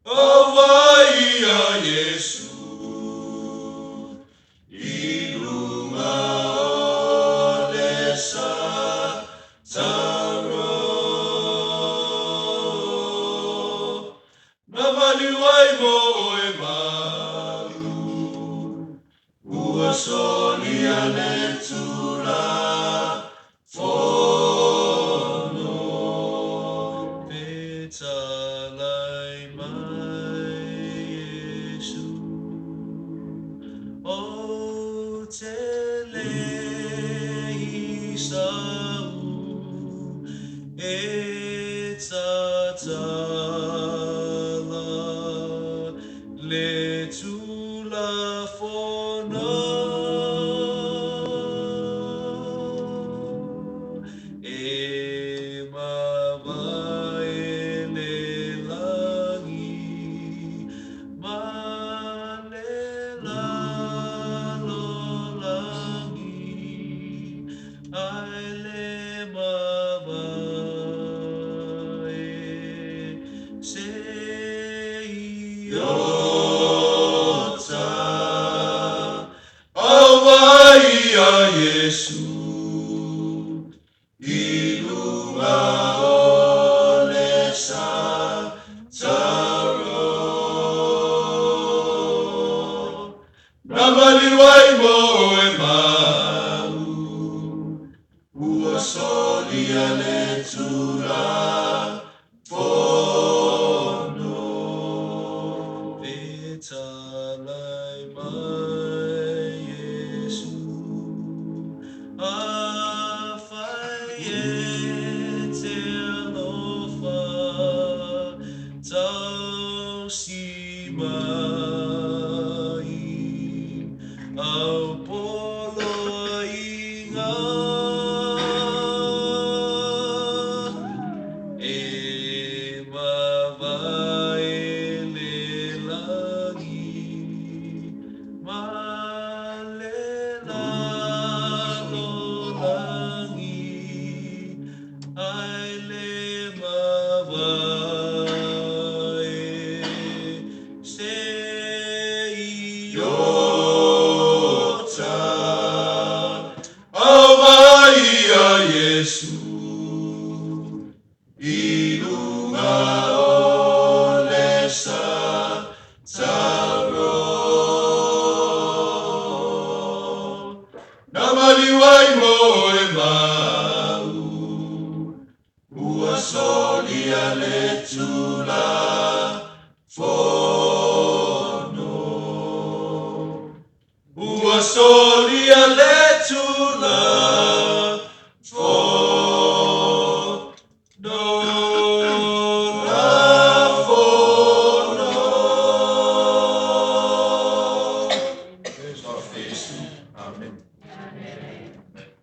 Awai ya Yesu, ilunga olesa taro, nabaliwai mo e malu, uasoli aletura fono, petalai mai Yesu, o tele isau, etatala letula fono, e mabaele langi, malela lo langi, aele mabae seiota, awai ya Yesu, ilunga olesa taro, nabaliwai mo e mau, uasoli aletura fono, petalai mai Yesu, afaiete alofa, tau si mai, au polo inga, e mabaele langi, malela lo langi, aele mabae seiota, awai ya Yesu, ilunga olesa taro, nabaliwai mo e mau, uasoli aletura